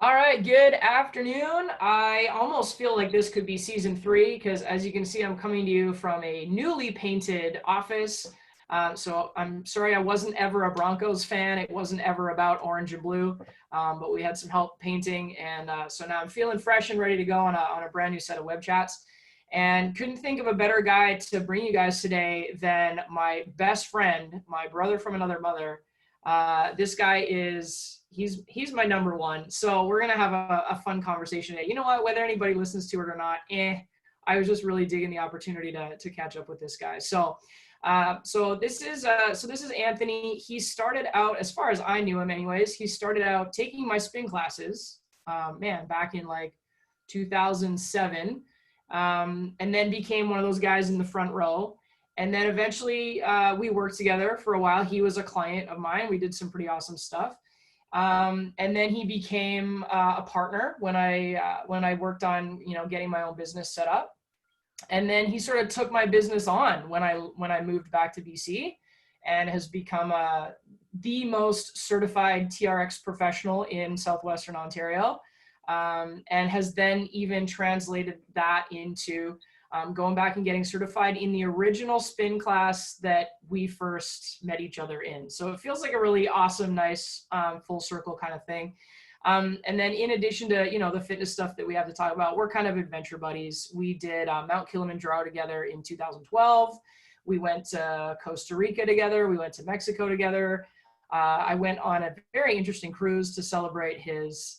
All right, good afternoon. I almost feel like this could be season three because, as you can see, I'm coming to you from a newly painted office. So I'm sorry I wasn't ever a Broncos fan. It wasn't ever about orange and blue, but we had some help painting, and so now I'm feeling fresh and ready to go on a brand new set of web chats. And couldn't think of a better guy to bring you guys today than my best friend, my brother from another mother. This guy is he's my number one. So we're gonna have a fun conversation today. You know what? Whether anybody listens to it or not, I was just really digging the opportunity to catch up with this guy. So this is Anthony. He started out, as far as I knew him, anyways. He started out taking my spin classes, back in like 2007, and then became one of those guys in the front row. And then eventually we worked together for a while. He was a client of mine. We did some pretty awesome stuff. And then he became a partner when I worked on, getting my own business set up. And then he sort of took my business on when I moved back to BC, and has become the most certified TRX professional in Southwestern Ontario, and has then even translated that into going back and getting certified in the original spin class that we first met each other in. So it feels like a really awesome, nice, full circle kind of thing. And then in addition to, the fitness stuff that we have to talk about, we're kind of adventure buddies. We did Mount Kilimanjaro together in 2012. We went to Costa Rica together. We went to Mexico together. I went on a very interesting cruise to celebrate his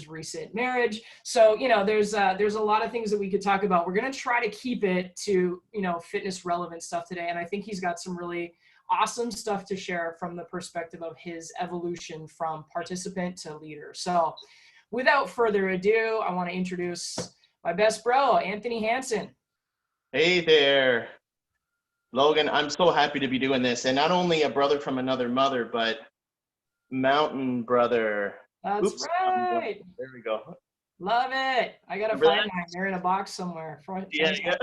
recent marriage. So, there's a lot of things that we could talk about. We're going to try to keep it to, fitness relevant stuff today. And I think he's got some really awesome stuff to share from the perspective of his evolution from participant to leader. So without further ado, I want to introduce my best bro, Anthony Hanson. Hey there, Logan. I'm so happy to be doing this. And not only a brother from another mother, but mountain brother. That's Oops. right. There we go. Love it. I got to Remember find that? mine. They're in a box somewhere. Yeah, yeah.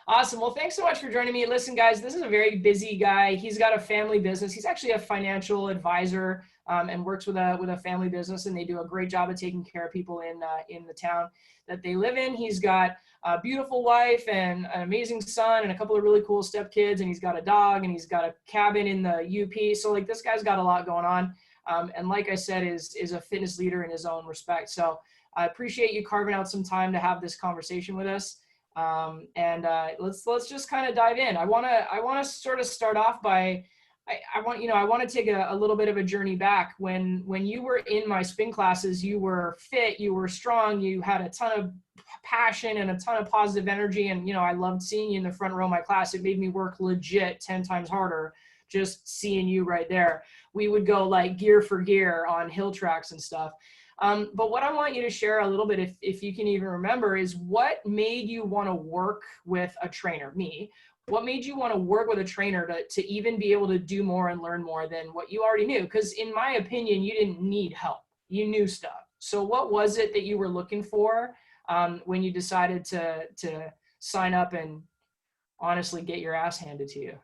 Awesome. Well, thanks so much for joining me. Listen, guys, this is a very busy guy. He's got a family business. He's actually a financial advisor, and works with a family business, and they do a great job of taking care of people in the town that they live in. He's got a beautiful wife and an amazing son and a couple of really cool stepkids, and he's got a dog, and he's got a cabin in the UP. So like, this guy's got a lot going on. And like I said, is a fitness leader in his own respect. So I appreciate you carving out some time to have this conversation with us. And let's just kind of dive in. I want to sort of start off by, I want to take a little bit of a journey back. When you were in my spin classes, you were fit, you were strong, you had a ton of passion and a ton of positive energy. And, I loved seeing you in the front row of my class. It made me work legit 10 times harder just seeing you right there. We would go like gear for gear on hill tracks and stuff. But what I want you to share a little bit, if you can even remember, is what made you want to work with a trainer, me? What made you want to work with a trainer to even be able to do more and learn more than what you already knew? Because in my opinion, you didn't need help. You knew stuff. So what was it that you were looking for when you decided to sign up and honestly get your ass handed to you?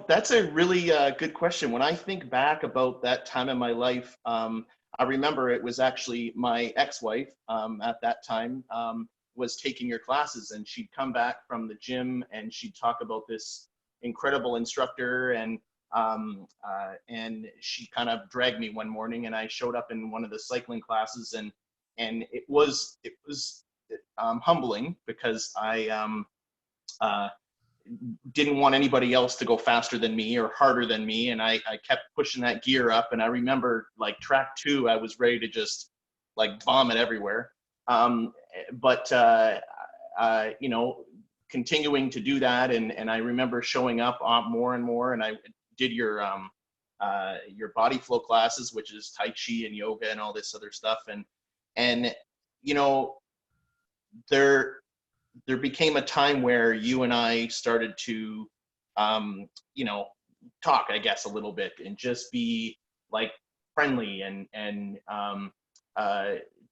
That's a really good question. When I think back about that time in my life, I remember it was actually my ex-wife at that time was taking your classes, and she'd come back from the gym and she'd talk about this incredible instructor, and she kind of dragged me one morning, and I showed up in one of the cycling classes, and it was humbling because I didn't want anybody else to go faster than me or harder than me. And I kept pushing that gear up. And I remember like track 2, I was ready to just like vomit everywhere. But continuing to do that. And I remember showing up more and more. And I did your body flow classes, which is Tai Chi and yoga and all this other stuff. And there became a time where you and I started to, talk, I guess, a little bit and just be like friendly and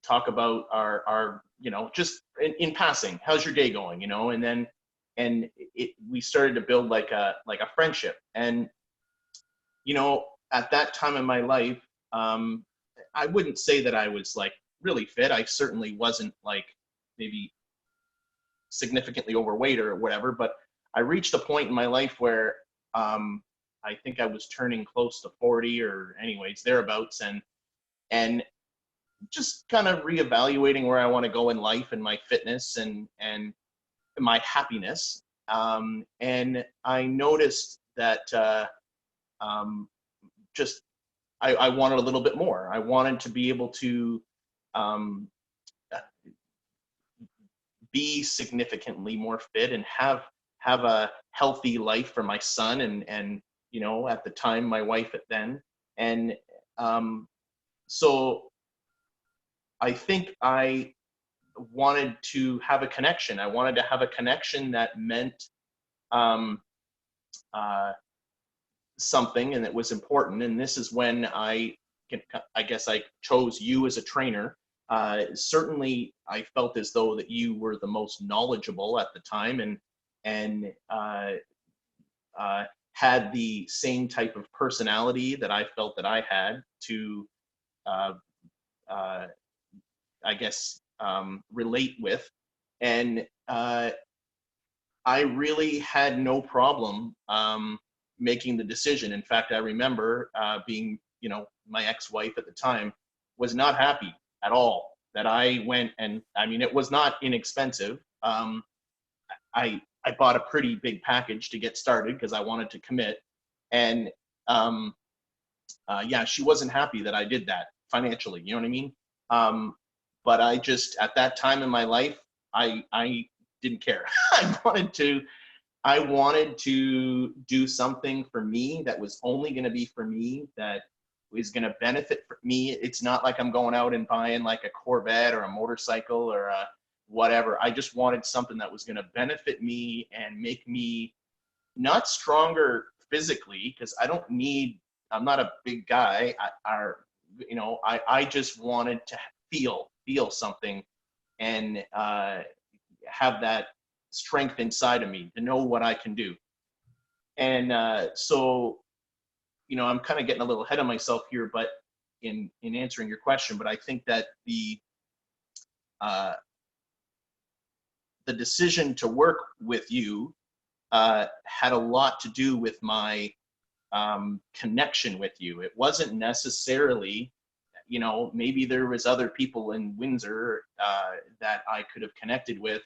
talk about our just in passing, how's your day going, and we started to build like a friendship. And, at that time in my life, I wouldn't say that I was like really fit. I certainly wasn't like maybe significantly overweight or whatever, but I reached a point in my life where I think I was turning close to 40 or anyways, thereabouts, and just kind of reevaluating where I want to go in life and my fitness and my happiness. And I noticed that just I wanted a little bit more. I wanted to be able to um, be significantly more fit and have a healthy life for my son and at the time my wife at then. And so I think I wanted to have a connection. I wanted to have a connection that meant um, uh, something and it was important. And this is when I guess I chose you as a trainer. Certainly, I felt as though that you were the most knowledgeable at the time and had the same type of personality that I felt that I had to, uh, uh, I guess, relate with. And I really had no problem making the decision. In fact, I remember being, my ex-wife at the time was not happy at all that I went and, I mean, it was not inexpensive. I bought a pretty big package to get started because I wanted to commit. And um, yeah, she wasn't happy that I did that financially. You know what I mean? But I just, at that time in my life, I didn't care. I wanted to do something for me that was only going to be for me, that was going to benefit for me. It's not like I'm going out and buying like a Corvette or a motorcycle or a whatever. I just wanted something that was going to benefit me and make me not stronger physically, because I'm not a big guy. I just wanted to feel something and have that strength inside of me to know what I can do. And so, I'm kind of getting a little ahead of myself here, but in answering your question, but I think that uh, the decision to work with you had a lot to do with my connection with you. It wasn't necessarily, maybe there was other people in Windsor that I could have connected with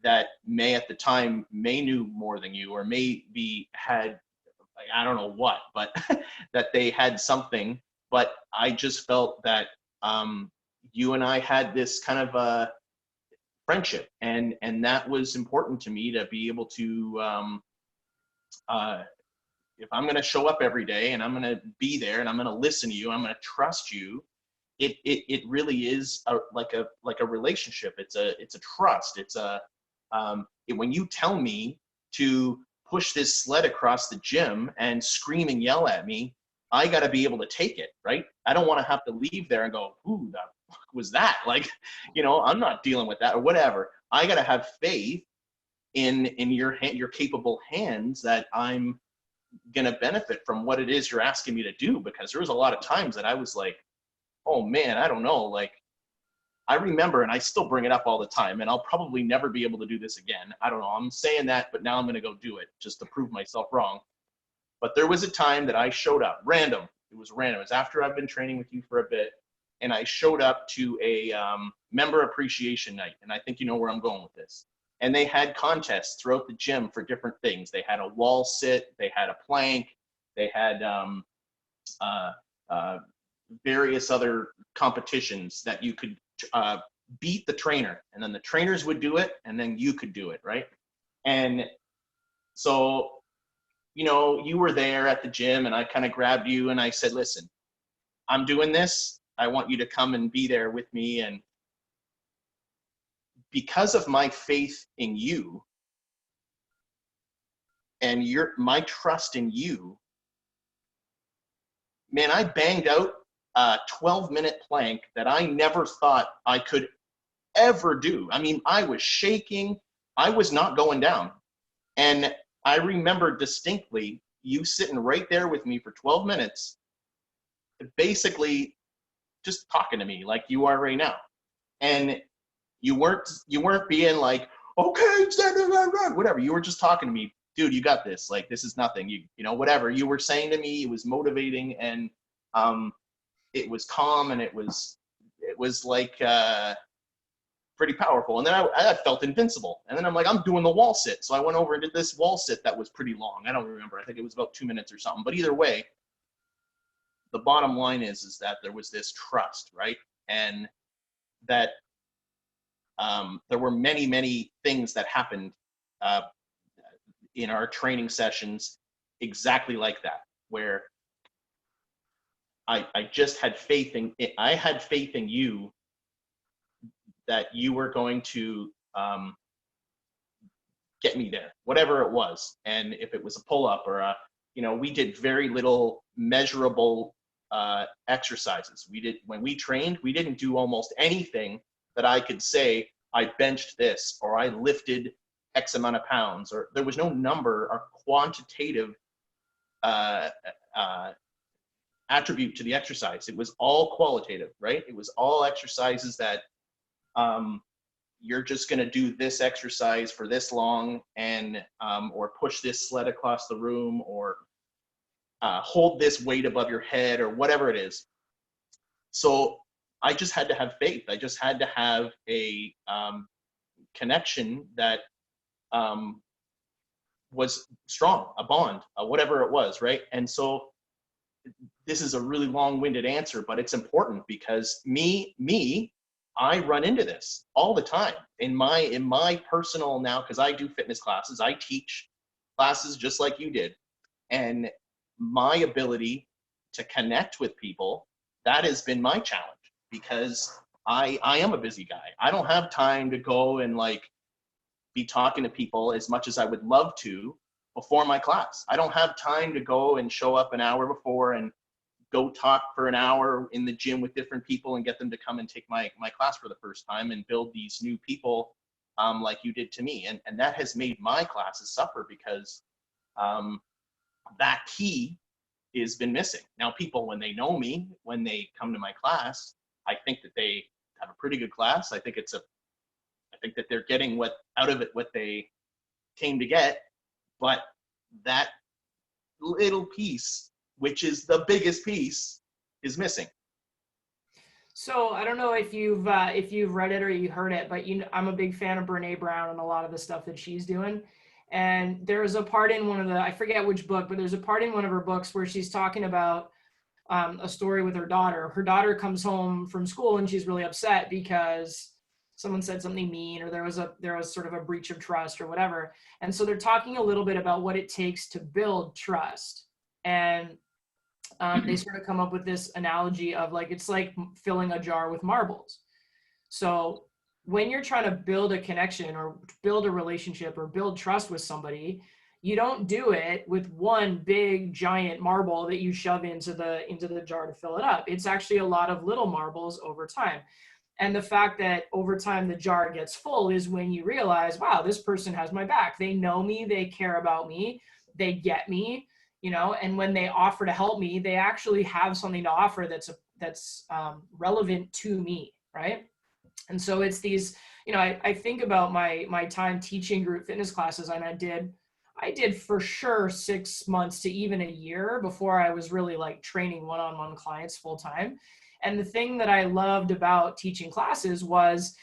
that may at the time may knew more than you, or maybe had, I don't know what, but that they had something. But I just felt that you and I had this kind of a friendship, and that was important to me, to be able to if I'm going to show up every day and I'm going to be there and I'm going to listen to you, I'm going to trust you. It really is like a relationship. It's a trust. It's when you tell me to push this sled across the gym and scream and yell at me, I got to be able to take it, right? I don't want to have to leave there and go, "Who the fuck was that?" Like, I'm not dealing with that or whatever. I got to have faith in your capable hands that I'm going to benefit from what it is you're asking me to do. Because there was a lot of times that I was like, oh man, I don't know. Like, I remember, and I still bring it up all the time, and I'll probably never be able to do this again. I don't know. I'm saying that, but now I'm going to go do it just to prove myself wrong. But there was a time that I showed up random. It was random. It was after I've been training with you for a bit, and I showed up to a member appreciation night. And I think you know where I'm going with this. And they had contests throughout the gym for different things. They had a wall sit, they had a plank, they had various other competitions that you could beat the trainer, and then the trainers would do it, and then you could do it, right? And so, you were there at the gym, and I kind of grabbed you and I said, listen, I'm doing this. I want you to come and be there with me. And because of my faith in you and my trust in you, man, I banged out a 12-minute plank that I never thought I could ever do. I mean, I was shaking. I was not going down. And I remember distinctly you sitting right there with me for 12 minutes basically just talking to me like you are right now. And you weren't being like, okay, whatever. You were just talking to me, dude, you got this. Like, this is nothing. You know, whatever you were saying to me, it was motivating, and it was calm, and it was like pretty powerful. And then I felt invincible. And then I'm like, I'm doing the wall sit. So I went over and did this wall sit that was pretty long. I don't remember. I think it was about 2 minutes or something. But either way, the bottom line is that there was this trust, right? And that there were many, many things that happened in our training sessions exactly like that, where I just had faith in it. I had faith in you that you were going to get me there, whatever it was. And if it was a pull-up or we did very little measurable exercises. When we trained, we didn't do almost anything that I could say, I benched this, or I lifted X amount of pounds, or there was no number or quantitative attribute to the exercise. It was all qualitative, right? It was all exercises that you're just going to do this exercise for this long, and or push this sled across the room, or hold this weight above your head, or whatever it is. So I just had to have faith. I just had to have a connection that was strong, a bond, whatever it was, right? And so this is a really long-winded answer, but it's important because I run into this all the time in my personal now, because I do fitness classes, I teach classes just like you did. And my ability to connect with people, that has been my challenge, because I am a busy guy. I don't have time to go and like be talking to people as much as I would love to before my class. I don't have time to go and show up an hour before and go talk for an hour in the gym with different people and get them to come and take my class for the first time and build these new people like you did to me. And that has made my classes suffer, because that key has been missing. Now people, when they know me, when they come to my class, I think that they have a pretty good class. I think that they're getting what they came to get, but that little piece, which is the biggest piece, is missing. So I don't know if you've read it or you heard it, but I'm a big fan of Brene Brown and a lot of the stuff that she's doing. And there's a part in one of I forget which book, but there's a part in one of her books where she's talking about a story with her daughter. Her daughter comes home from school and she's really upset because someone said something mean, or there was sort of a breach of trust or whatever. And so they're talking a little bit about what it takes to build trust. And they sort of come up with this analogy of like, it's like filling a jar with marbles. So when you're trying to build a connection or build a relationship or build trust with somebody, you don't do it with one big giant marble that you shove into the jar to fill it up. It's actually a lot of little marbles over time. And the fact that over time the jar gets full is when you realize, wow, this person has my back. They know me, they care about me, they get me, and when they offer to help me, they actually have something to offer that's relevant to me, right? And so it's these, I think about my time teaching group fitness classes, and I did for sure 6 months to even a year before I was really like training one-on-one clients full time. And the thing that I loved about teaching classes was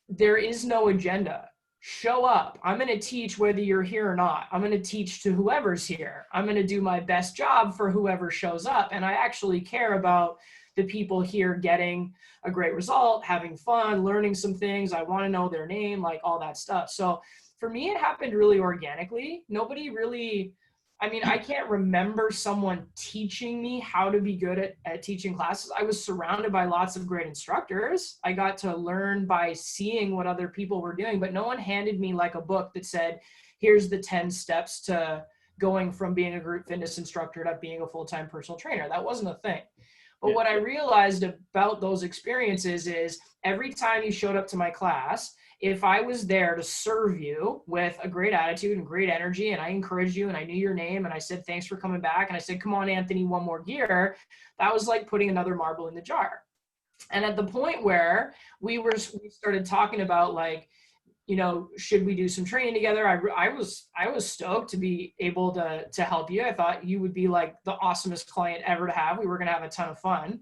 there is no agenda. Show up. I'm going to teach whether you're here or not. I'm going to teach to whoever's here. I'm going to do my best job for whoever shows up. And I actually care about the people here getting a great result, having fun, learning some things. I want to know their name, like all that stuff. So for me, it happened really organically. Nobody really, I can't remember someone teaching me how to be good at teaching classes. I was surrounded by lots of great instructors. I got to learn by seeing what other people were doing, but no one handed me like a book that said, here's the 10 steps to going from being a group fitness instructor to being a full-time personal trainer. That wasn't a thing. But what I realized about those experiences is every time you showed up to my class, if I was there to serve you with a great attitude and great energy, and I encouraged you and I knew your name and I said, thanks for coming back. And I said, come on, Anthony, one more gear. That was like putting another marble in the jar. And at the point where we started talking about like, you know, should we do some training together? I was stoked to be able to help you. I thought you would be like the awesomest client ever to have. We were going to have a ton of fun.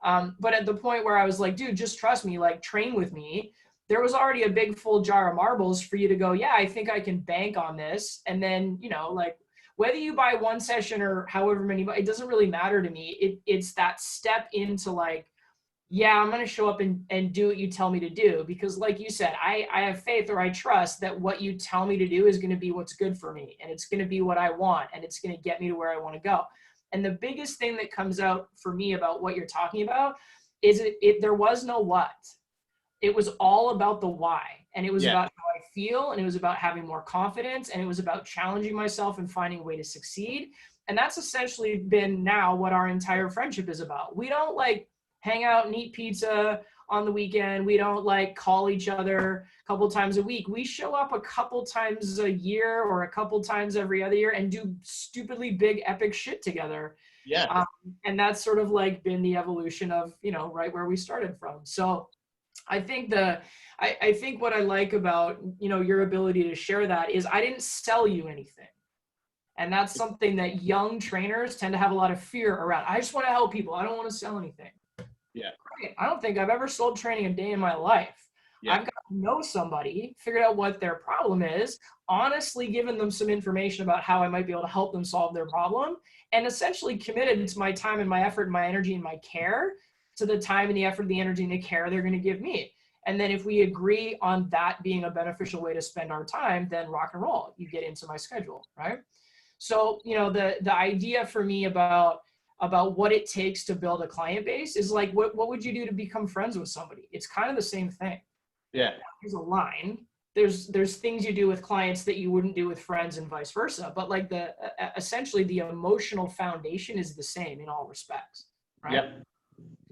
But at the point where I was like, dude, just trust me, like train with me. There was already a big full jar of marbles for you to go, yeah, I think I can bank on this. And then, you know, like whether you buy one session or however many, it doesn't really matter to me. It's that step into like, yeah, I'm going to show up and do what you tell me to do. Because like you said, I have faith, or I trust that what you tell me to do is going to be what's good for me. And it's going to be what I want. And it's going to get me to where I want to go. And the biggest thing that comes out for me about what you're talking about is there was no what. It was all about the why. And it was about how I feel. And it was about having more confidence. And it was about challenging myself and finding a way to succeed. And that's essentially been now what our entire friendship is about. We don't like hang out and eat pizza on the weekend. We don't like call each other a couple times a week. We show up a couple times a year or a couple times every other year and do stupidly big epic shit together. Yeah. And that's sort of like been the evolution of, you know, right where we started from. So I think I think what I like about, you know, your ability to share that is I didn't sell you anything. And that's something that young trainers tend to have a lot of fear around. I just want to help people. I don't want to sell anything. Yeah. I don't think I've ever sold training a day in my life. Yeah. I've got to know somebody, figured out what their problem is, honestly given them some information about how I might be able to help them solve their problem, and essentially committed to my time and my effort and my energy and my care to the time and the effort, the energy and the care they're going to give me. And then if we agree on that being a beneficial way to spend our time, then rock and roll. You get into my schedule, right? So, you know, the idea for me about what it takes to build a client base is like, what would you do to become friends with somebody? It's kind of the same thing. Yeah. There's a line. There's things you do with clients that you wouldn't do with friends and vice versa. But like essentially the emotional foundation is the same in all respects. Right? Yeah.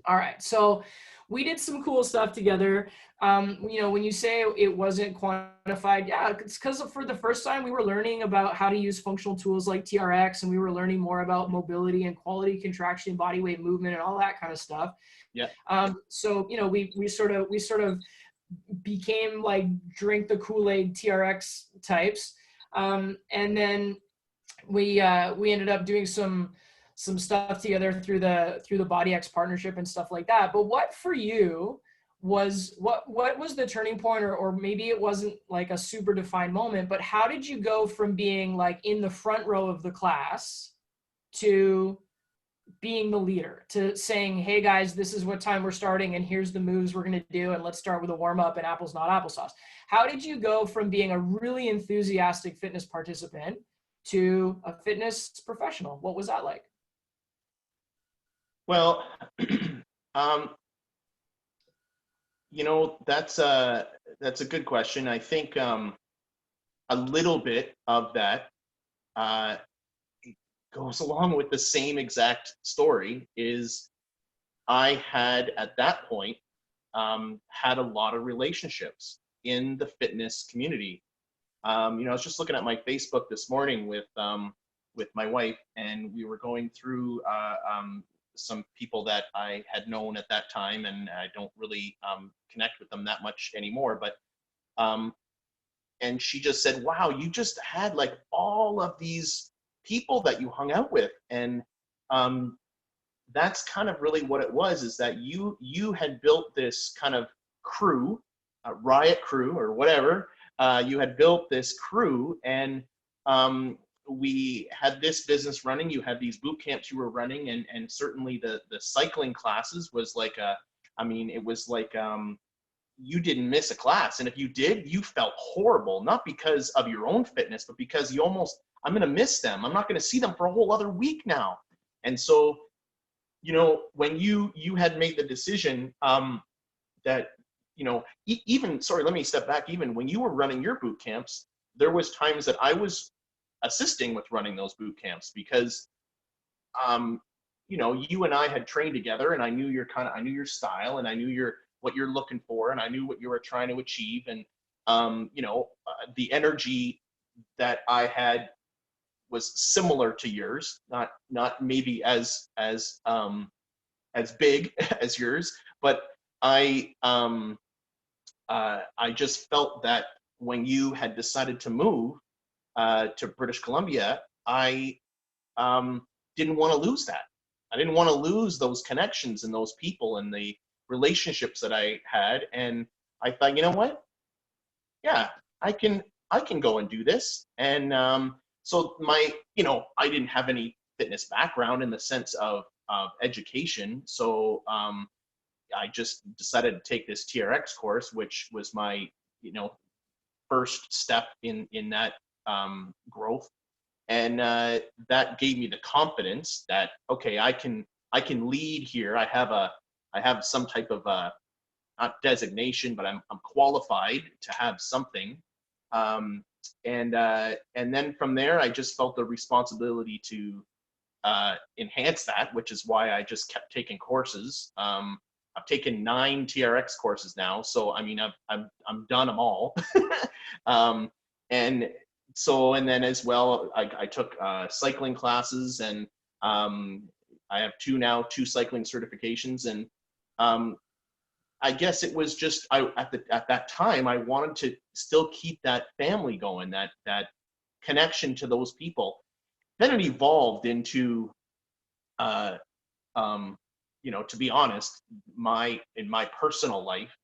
All right. So we did some cool stuff together. You know, when you say it wasn't quantified, yeah, it's because for the first time we were learning about how to use functional tools like TRX, and we were learning more about mobility and quality contraction, body weight movement, and all that kind of stuff. Yeah. So you know, we sort of became like drink the Kool-Aid TRX types, and then we ended up doing some stuff together through the BodyX partnership and stuff like that. But what for you was what was the turning point, or maybe it wasn't like a super defined moment, but how did you go from being like in the front row of the class to being the leader, to saying, hey guys, this is what time we're starting and here's the moves we're going to do, and let's start with a warm up and apples not applesauce? How did you go from being a really enthusiastic fitness participant to a fitness professional? What was that like? Well, you know, that's a good question. I think a little bit of that goes along with the same exact story. Is I had at that point had a lot of relationships in the fitness community. You know, I was just looking at my Facebook this morning with my wife, and we were going through some people that I had known at that time, and I don't really connect with them that much anymore. But and she just said, "Wow, you just had like all of these people that you hung out with," and that's kind of really what it was. Is that you had built this kind of crew, riot crew or whatever. You had built this crew, and we had this business running. You had these boot camps you were running, and certainly the cycling classes was like it was like you didn't miss a class, and if you did, you felt horrible, not because of your own fitness, but because you almost, I'm going to miss them. I'm not going to see them for a whole other week now. And so, you know, when you had made the decision that, you know, even, sorry, let me step back. Even when you were running your boot camps, there was times that I was assisting with running those boot camps because, you know, you and I had trained together, and I knew I knew your style, and I knew what you're looking for, and I knew what you were trying to achieve. And the energy that I had was similar to yours, not maybe as big as yours, but I just felt that when you had decided to move to British Columbia, I didn't want to lose that. I didn't want to lose those connections and those people and the relationships that I had. And I thought, you know what? Yeah, I can I can go and do this. And so I didn't have any fitness background in the sense of education. So I just decided to take this TRX course, which was my, first step in that growth. And that gave me the confidence that, okay, I can lead here. I have some type of not designation, but I'm qualified to have something. Um, and then from there, I just felt the responsibility to enhance that, which is why I just kept taking courses. I've taken 9 TRX courses now, so I mean I'm done them all. um, and and then as well, I took cycling classes, and I have two cycling certifications, and um, I guess it was just at that time I wanted to still keep that family going, that connection to those people. Then it evolved into uh, to be honest, in my personal life,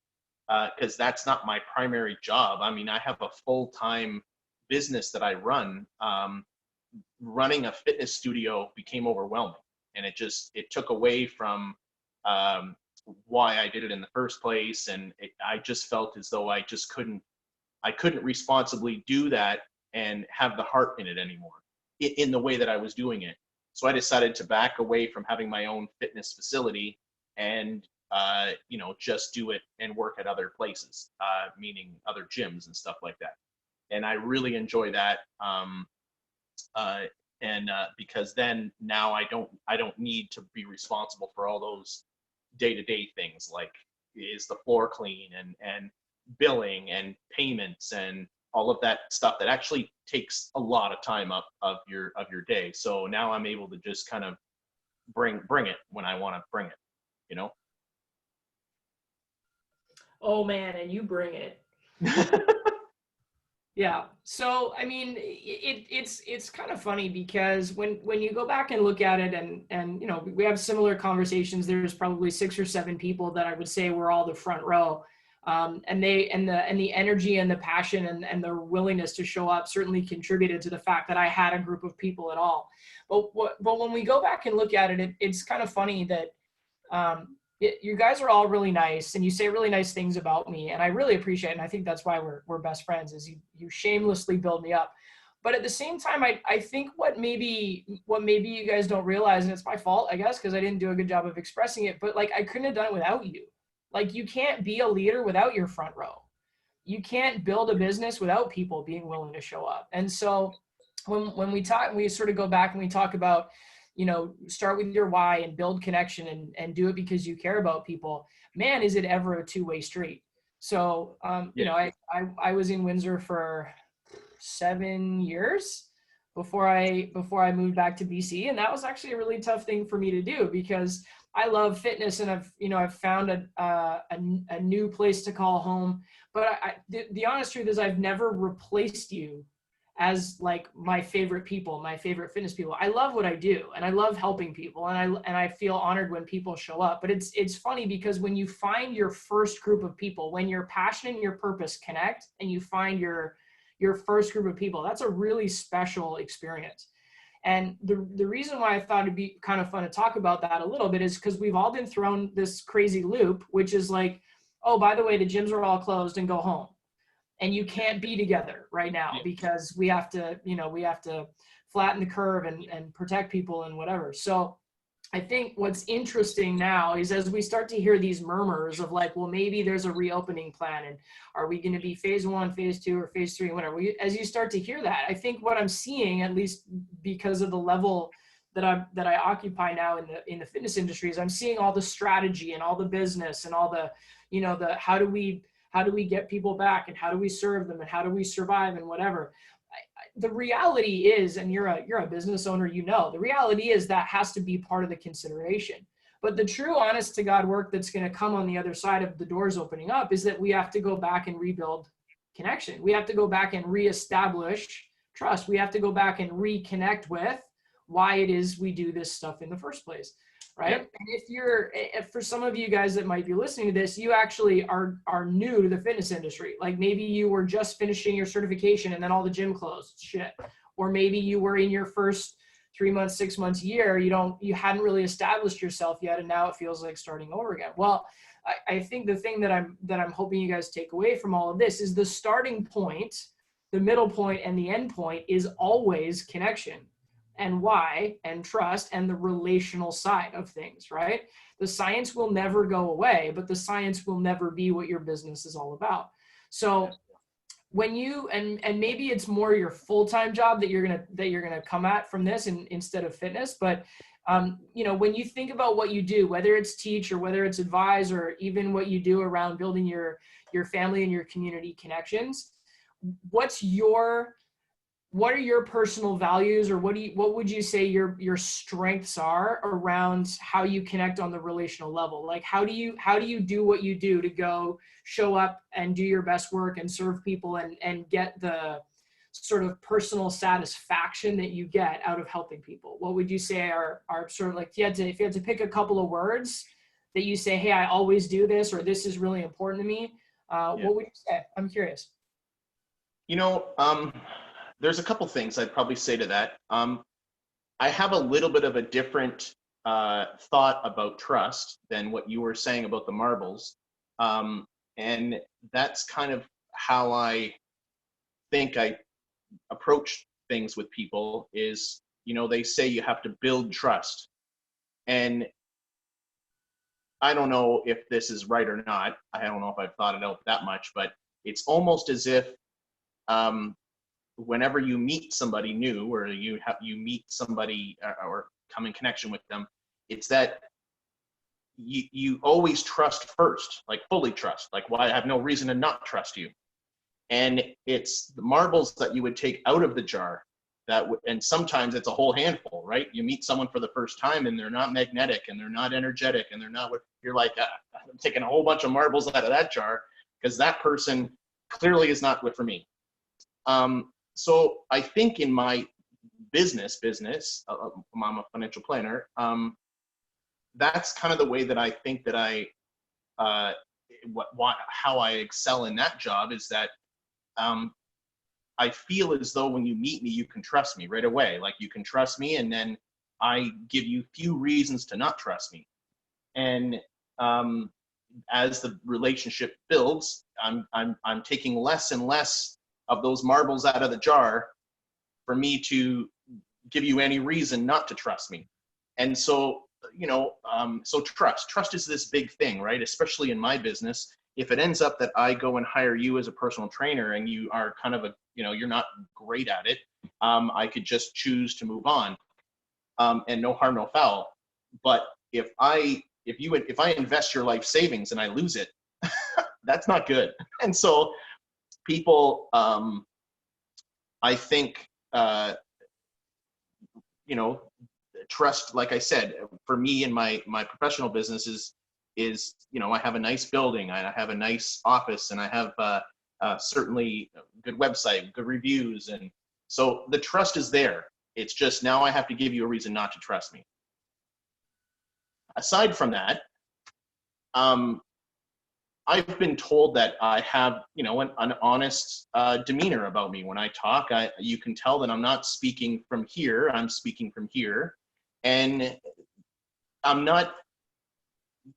because that's not my primary job. I mean, I have a full-time business that I run. Running a fitness studio became overwhelming, and it took away from um, why I did it in the first place, and I just felt as though I couldn't responsibly do that and have the heart in it anymore, in the way that I was doing it. So I decided to back away from having my own fitness facility and just do it and work at other places, meaning other gyms and stuff like that. And I really enjoy that. And because then now I don't need to be responsible for all those day-to-day things, like is the floor clean and billing and payments and all of that stuff that actually takes a lot of time up of your day. So now I'm able to just kind of bring it when I want to bring it, you know. Oh man, and you bring it. Yeah. So I mean, it's kind of funny because when you go back and look at it, and we have similar conversations. There's probably 6 or 7 people that I would say were all the front row, and the energy and the passion and the willingness to show up certainly contributed to the fact that I had a group of people at all. But when we go back and look at it, it's kind of funny that you guys are all really nice and you say really nice things about me, and I really appreciate it. And I think that's why we're best friends, is you shamelessly build me up. But at the same time, I think what maybe you guys don't realize, and it's my fault, I guess, because I didn't do a good job of expressing it, but like I couldn't have done it without you. Like you can't be a leader without your front row. You can't build a business without people being willing to show up. And so when we talk, we sort of go back and we talk about, start with your why and build connection and do it because you care about people. Man, is it ever a two-way street. So, I was in Windsor for 7 years before I moved back to BC. And that was actually a really tough thing for me to do because I love fitness and I've found a new place to call home. But the honest truth is I've never replaced you as like my favorite people, my favorite fitness people. I love what I do and I love helping people, and I feel honored when people show up. But it's funny because when you find your first group of people, when your passion and your purpose connect and you find your first group of people, that's a really special experience. And the reason why I thought it'd be kind of fun to talk about that a little bit is because we've all been thrown this crazy loop, which is like, oh, by the way, the gyms are all closed and go home. And you can't be together right now because we have to flatten the curve and protect people and whatever. So I think what's interesting now is as we start to hear these murmurs of like, well, maybe there's a reopening plan, and are we going to be phase 1, phase 2, or phase 3, whatever. As you start to hear that, I think what I'm seeing, at least because of the level that I occupy now in the fitness industry, is I'm seeing all the strategy and all the business and all the, the how do we How do we get people back, and how do we serve them, and how do we survive, and whatever. The reality is, and you're a business owner, you know, the reality is that has to be part of the consideration. But the true honest to God work that's going to come on the other side of the doors opening up is that we have to go back and rebuild connection. We have to go back and reestablish trust. We have to go back and reconnect with why it is we do this stuff in the first place. Right. Yeah. And if for some of you guys that might be listening to this, you actually are new to the fitness industry. Like maybe you were just finishing your certification and then all the gym closed. Shit. Or maybe you were in your first 3 months, 6 months, year. You hadn't really established yourself yet, and now it feels like starting over again. Well, I think the thing that I'm hoping you guys take away from all of this is the starting point, the middle point, and the end point is always connection. And why, and trust, and the relational side of things, right? The science will never go away, but the science will never be what your business is all about. So when you, and maybe it's more your full-time job that you're gonna come at from this instead of fitness, but you know, when you think about what you do, whether it's teach or whether it's advise, or even what you do around building your family and your community connections, what are your personal values, or what would you say your strengths are around how you connect on the relational level? Like how do you do what you do to go show up and do your best work and serve people and get the sort of personal satisfaction that you get out of helping people? What would you say are sort of like, if you had to pick a couple of words that you say, hey, I always do this, or this is really important to me, what would you say? I'm curious. You know, there's a couple things I'd probably say to that. I have a little bit of a different thought about trust than what you were saying about the marbles. And that's kind of how I think I approach things with people is, you know, they say you have to build trust. And I don't know if this is right or not. I don't know if I've thought it out that much, but it's almost as if whenever you meet somebody new, or you meet somebody or come in connection with them, it's that you always trust first, like fully trust. Like, why? I have no reason to not trust you. And it's the marbles that you would take out of the jar and sometimes it's a whole handful, right? You meet someone for the first time and they're not magnetic and they're not energetic and they're not what you're like, I'm taking a whole bunch of marbles out of that jar because that person clearly is not good for me. So I think in my business, I'm a financial planner. That's kind of the way that I think that how I excel in that job is that I feel as though when you meet me, you can trust me right away. Like you can trust me, and then I give you few reasons to not trust me. And as the relationship builds, I'm taking less and less of those marbles out of the jar for me to give you any reason not to trust me. And so, you know, so trust is this big thing, right? Especially in my business. If it ends up that I go and hire you as a personal trainer and you are kind of you're not great at it, I could just choose to move on, and no harm, no foul. But if I invest your life savings and I lose it, that's not good. And so people, I think, trust, like I said, for me in my professional business is, I have a nice building, I have a nice office, and I have certainly a good website, good reviews. And so the trust is there. It's just now I have to give you a reason not to trust me. Aside from that, I've been told that I have, an honest demeanor about me when I talk. You can tell that I'm not speaking from here. I'm speaking from here, and I'm not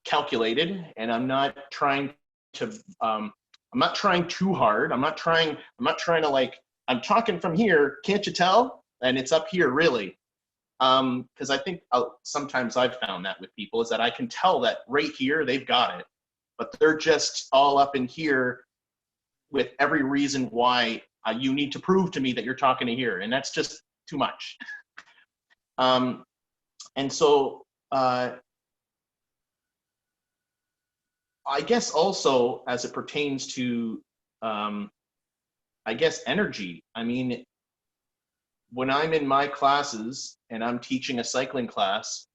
calculated, and I'm not trying to. I'm not trying too hard. I'm not trying to like. I'm talking from here. Can't you tell? And it's up here, really. Because I think sometimes I've found that with people is that I can tell that right here they've got it. But they're just all up in here with every reason why you need to prove to me that you're talking to here. And that's just too much. And so I guess also as it pertains to, I guess, energy. I mean, when I'm in my classes and I'm teaching a cycling class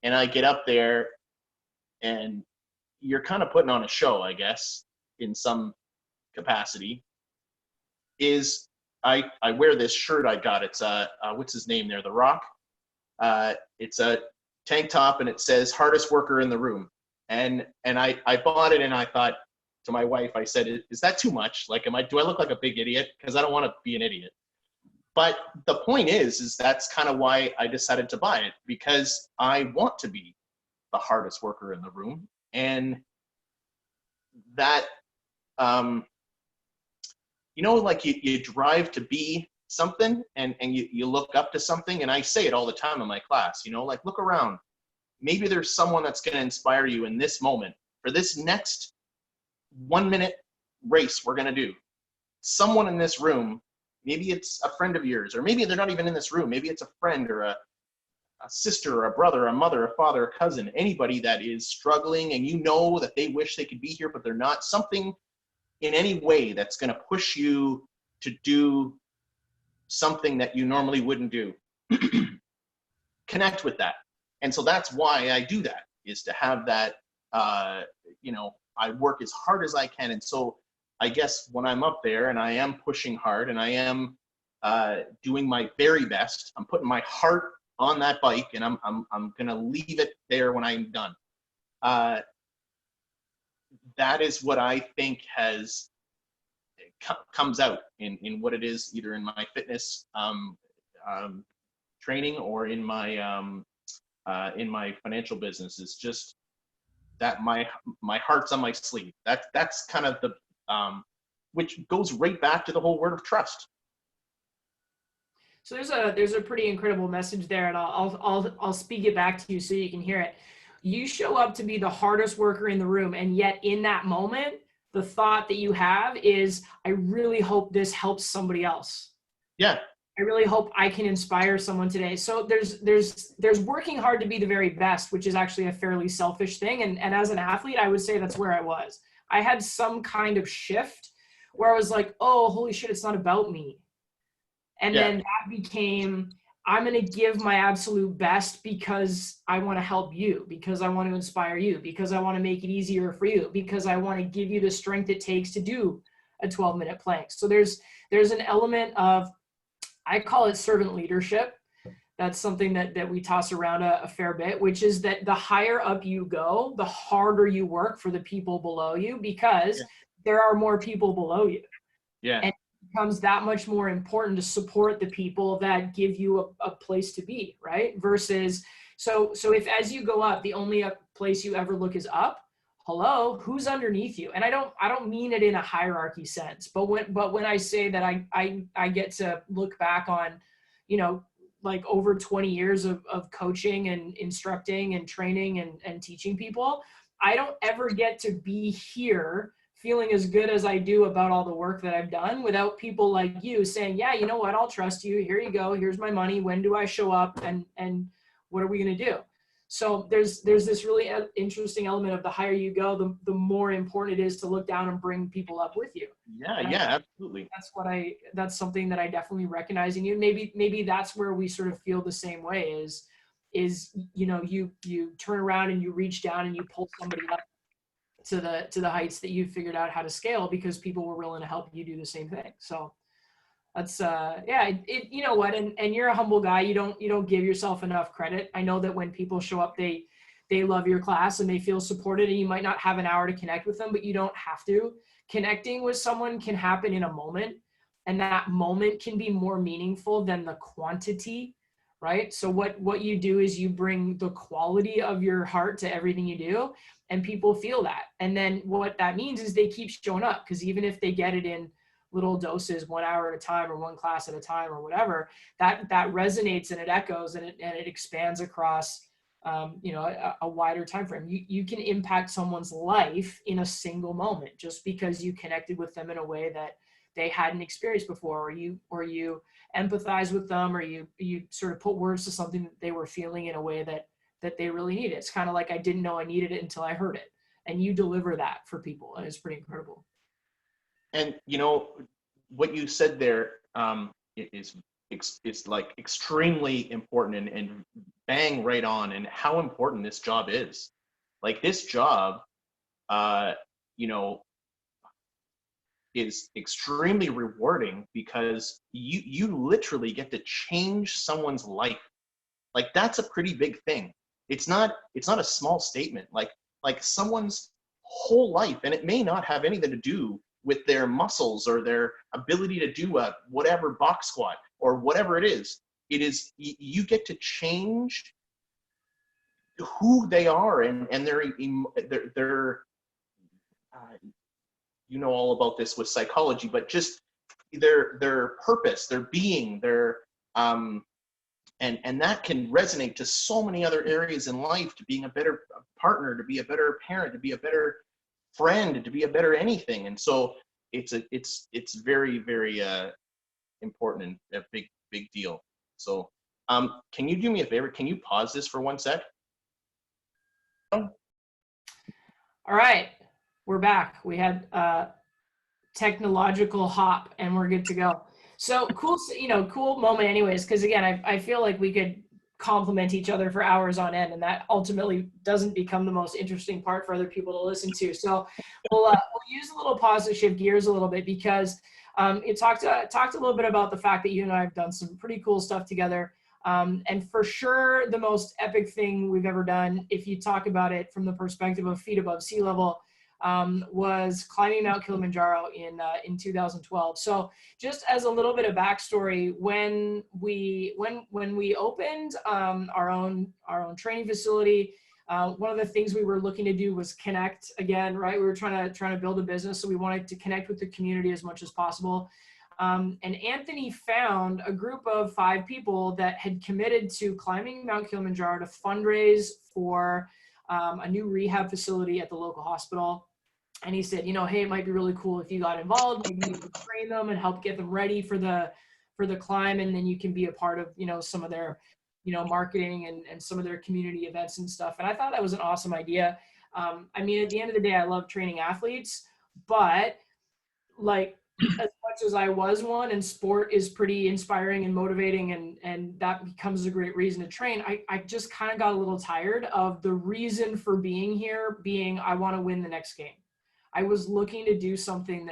and I get up there and you're kind of putting on a show, I guess, in some capacity, is I wear this shirt I got. It's what's his name there? The Rock. It's a tank top and it says hardest worker in the room. And I bought it and I thought to my wife, I said, is that too much? Like, do I look like a big idiot? Because I don't want to be an idiot. But the point is that's kind of why I decided to buy it, because I want to be the hardest worker in the room. And that, like you drive to be something and you look up to something. And I say it all the time in my class, like, look around. Maybe there's someone that's going to inspire you in this moment for this next 1 minute race we're going to do. Someone in this room, maybe it's a friend of yours, or maybe they're not even in this room. Maybe it's a friend or a sister or a brother, a mother, a father, a cousin, anybody that is struggling and that they wish they could be here, but they're not. Something in any way that's going to push you to do something that you normally wouldn't do. Connect with that. And so that's why I do that, is to have that, I work as hard as I can. And so I guess when I'm up there and I am pushing hard and I am doing my very best, I'm putting my heart on that bike and I'm going to leave it there when I'm done. That is what I think comes out in what it is, either in my fitness training or in my financial business. Is just that my heart's on my sleeve. That's kind of the which goes right back to the whole word of trust. So there's a pretty incredible message there, and I'll speak it back to you so you can hear it. You show up to be the hardest worker in the room, and yet in that moment, the thought that you have is, I really hope this helps somebody else. Yeah. I really hope I can inspire someone today. So there's working hard to be the very best, which is actually a fairly selfish thing. And as an athlete, I would say that's where I was. I had some kind of shift where I was like, oh, holy shit, it's not about me. And then that became, I'm going to give my absolute best because I want to help you, because I want to inspire you, because I want to make it easier for you, because I want to give you the strength it takes to do a 12-minute plank. So there's an element of, I call it servant leadership. That's something that we toss around a fair bit, which is that the higher up you go, the harder you work for the people below you, because there are more people below you. Yeah. And it becomes that much more important to support the people that give you a place to be, right? Versus, so if as you go up, the only place you ever look is up, hello, who's underneath you? And I don't mean it in a hierarchy sense, but when I say that I get to look back on, like over 20 years of coaching and instructing and training and teaching people, I don't ever get to be here feeling as good as I do about all the work that I've done without people like you saying, yeah, you know what, I'll trust you. Here you go. Here's my money. When do I show up? And what are we going to do? So there's this really interesting element of the higher you go, the more important it is to look down and bring people up with you. Yeah, absolutely. That's something that I definitely recognize in you. Maybe that's where we sort of feel the same way is you turn around and you reach down and you pull somebody up to the heights that you figured out how to scale because people were willing to help you do the same thing. So that's you know what, and you're a humble guy. You don't give yourself enough credit. I know that when people show up, they love your class and they feel supported, and you might not have an hour to connect with them, but you don't have to. Connecting with someone can happen in a moment, and that moment can be more meaningful than the quantity, right? So what you do is you bring the quality of your heart to everything you do, and people feel that. And then what that means is they keep showing up, because even if they get it in little doses, 1 hour at a time or one class at a time or whatever, that resonates and it echoes and it expands across a wider time frame. You can impact someone's life in a single moment just because you connected with them in a way that they hadn't experienced before, or you empathize with them, or you sort of put words to something that they were feeling in a way that they really need it. It's kind of like, I didn't know I needed it until I heard it. and you deliver that for people, and it's pretty incredible. And you know what you said there is like extremely important and bang right on, and how important this job is. Like this job, you know, is extremely rewarding because you literally get to change someone's life. Like that's a pretty big thing. It's not a small statement. Like someone's whole life, and it may not have anything to do with their muscles or their ability to do a whatever box squat or whatever it is. It is you get to change who they are, and their you know all about this with psychology, but just their purpose, their being, their and that can resonate to so many other areas in life, to being a better partner, to be a better parent, to be a better friend, to be a better anything. And so it's very, very important and a big deal. So can you do me a favor? Can you pause this for 1 sec? All right, we're back. We had a technological hop and we're good to go. So cool, you know, cool moment anyways, because again, I feel like we could compliment each other for hours on end, and that ultimately doesn't become the most interesting part for other people to listen to. So we'll use a little pause to shift gears a little bit, because it talked a little bit about the fact that you and I have done some pretty cool stuff together. And for sure, the most epic thing we've ever done, if you talk about it from the perspective of feet above sea level, was climbing Mount Kilimanjaro in 2012. So just as a little bit of backstory, when we opened our own training facility, one of the things we were looking to do was connect again, right? We were trying to build a business, so we wanted to connect with the community as much as possible. And Anthony found a group of 5 people that had committed to climbing Mount Kilimanjaro to fundraise for a new rehab facility at the local hospital. And he said, you know, hey, it might be really cool if you got involved, maybe you could train them and help get them ready for the climb. And then you can be a part of, you know, some of their, you know, marketing and some of their community events and stuff. And I thought that was an awesome idea. I mean, at the end of the day, I love training athletes, but like, as much as I was one, and sport is pretty inspiring and motivating, and that becomes a great reason to train, I just kind of got a little tired of the reason for being here being, I want to win the next game. I was looking to do something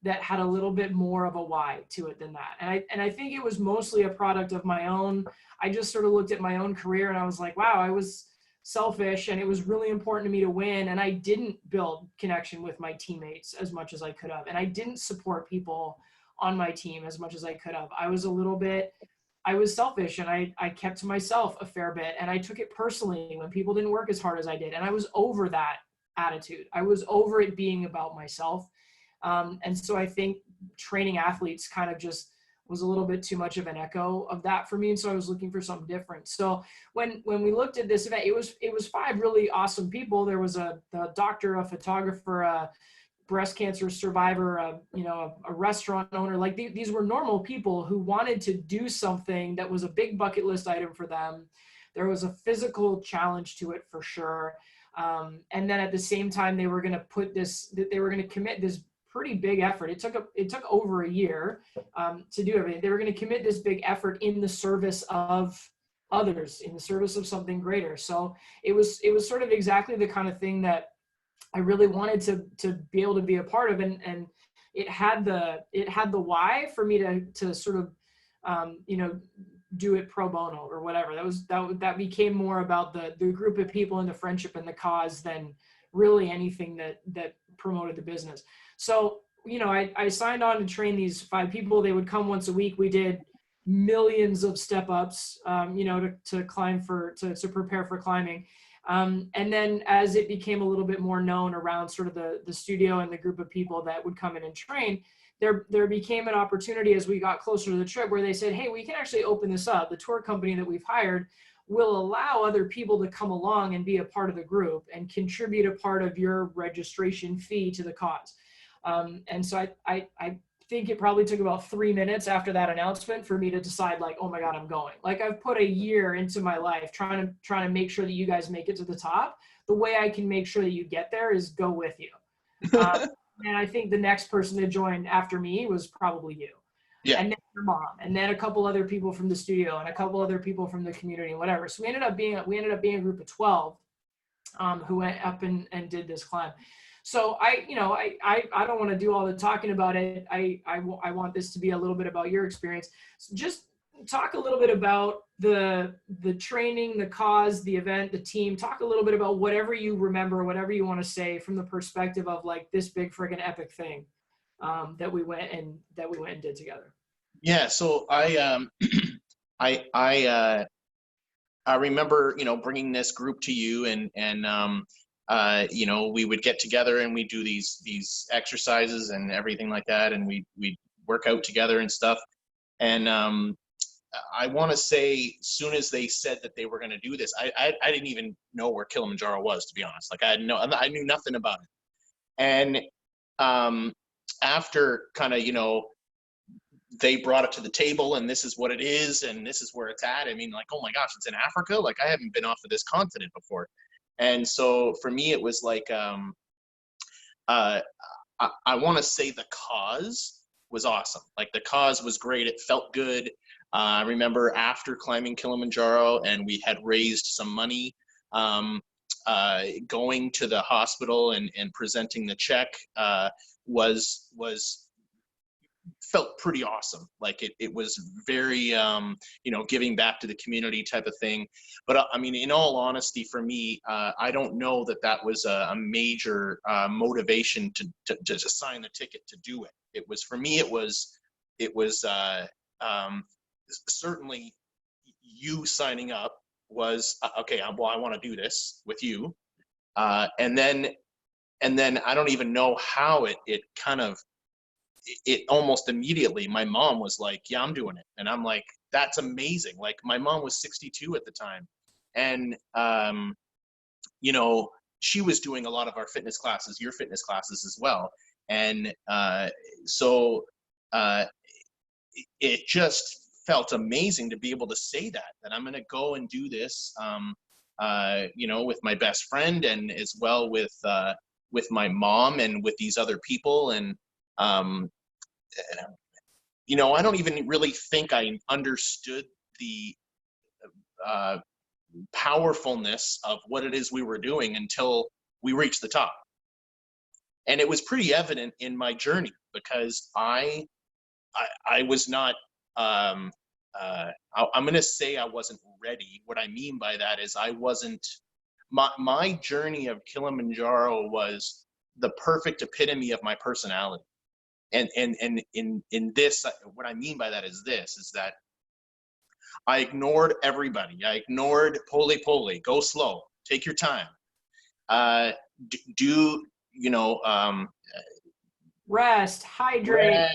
that had a little bit more of a why to it than that. And I think it was mostly a product of my own. I just sort of looked at my own career and I was like, wow, I was selfish, and it was really important to me to win, and I didn't build connection with my teammates as much as I could have, and I didn't support people on my team as much as I could have. I was selfish, and I kept to myself a fair bit, and I took it personally when people didn't work as hard as I did, and I was over that attitude. I was over it being about myself. And so I think training athletes kind of just was a little bit too much of an echo of that for me. And so I was looking for something different. So when we looked at this event, it was 5 really awesome people. There was a doctor, a photographer, a breast cancer survivor, a restaurant owner. Like these were normal people who wanted to do something that was a big bucket list item for them. There was a physical challenge to it for sure. And then at the same time, they were going to commit this pretty big effort. It took over a year to do everything. They were going to commit this big effort in the service of others, in the service of something greater. So it was sort of exactly the kind of thing that I really wanted to be able to be a part of, and it had the why for me to sort of do it pro bono or whatever. That became more about the group of people and the friendship and the cause than really anything that promoted the business. So, I signed on to train these 5 people. They would come once a week. We did millions of step ups, to climb to prepare for climbing. And then as it became a little bit more known around sort of the studio and the group of people that would come in and train, there became an opportunity as we got closer to the trip where they said, hey, we can actually open this up. The tour company that we've hired will allow other people to come along and be a part of the group and contribute a part of your registration fee to the cause. And so I think it probably took about 3 minutes after that announcement for me to decide, like, oh my God, I'm going. Like, I've put a year into my life trying to make sure that you guys make it to the top. The way I can make sure that you get there is go with you. And I think the next person to join after me was probably you. Yeah. And then your mom, and then a couple other people from the studio, and a couple other people from the community, whatever. So we ended up being a group of 12 who went up and did this climb. So I don't want to do all the talking about it. I want this to be a little bit about your experience. So just talk a little bit about the training, the cause, the event, the team. Talk a little bit about whatever you remember, whatever you want to say from the perspective of like this big friggin' epic thing that we went and did together. Yeah. So I I remember, bringing this group to you, and we would get together and we do these exercises and everything like that, and we work out together and stuff. And I want to say, soon as they said that they were going to do this, I didn't even know where Kilimanjaro was, to be honest. Like, I knew nothing about it. And after kind of, they brought it to the table, and this is what it is, and this is where it's at. I mean, like, oh my gosh, it's in Africa. Like, I haven't been off of this continent before. And so for me, it was like, I want to say the cause was awesome. Like, the cause was great. It felt good. I remember after climbing Kilimanjaro, and we had raised some money, going to the hospital and presenting the check was felt pretty awesome. Like, it was very, giving back to the community type of thing. But I mean, in all honesty, for me, I don't know that was a major motivation to just sign the ticket to do it. It was, for me, it was certainly you signing up was, okay, well, I want to do this with you. And then I don't even know how it kind of, it almost immediately, my mom was like, yeah, I'm doing it. And I'm like, that's amazing. Like, my mom was 62 at the time. And, she was doing a lot of our fitness classes, your fitness classes as well. And so it just felt amazing to be able to say that I'm going to go and do this, with my best friend, and as well with my mom and with these other people. And, I don't even really think I understood the powerfulness of what it is we were doing until we reached the top. And it was pretty evident in my journey, because I was not, I'm going to say I wasn't ready. What I mean by that is I wasn't, my journey of Kilimanjaro was the perfect epitome of my personality. And in this, what I mean by that is that I ignored everybody. I ignored pole, go slow, take your time, Rest, hydrate,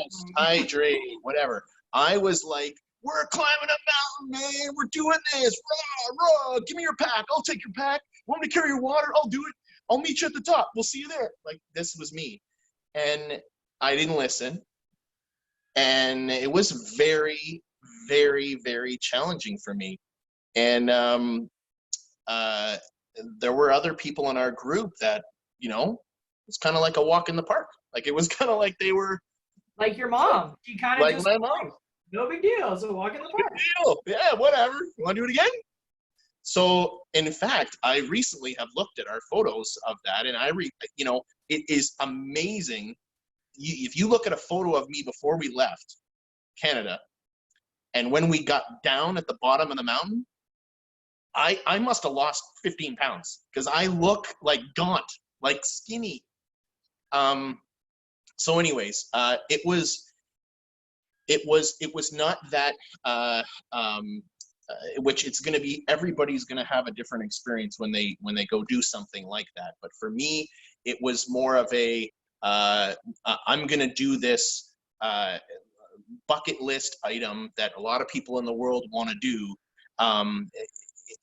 whatever. I was like, we're climbing a mountain, man. We're doing this. Rah, rah. Give me your pack. I'll take your pack. Want me to carry your water? I'll do it. I'll meet you at the top. We'll see you there. Like, this was me. And I didn't listen. And it was very, very, very challenging for me. And there were other people in our group that, it's kind of like a walk in the park. Like, it was kind of like they were like your mom. She kind of like just, my mom. no big deal. So walk in the park. Yeah, whatever. You want to do it again? So, in fact, I recently have looked at our photos of that, and it is amazing. If you look at a photo of me before we left Canada, and when we got down at the bottom of the mountain, I must have lost 15 pounds, because I look like gaunt, like skinny. So anyways, it was not that, which it's going to be, everybody's going to have a different experience when they go do something like that. But for me, it was more of a, I'm going to do this bucket list item that a lot of people in the world want to do.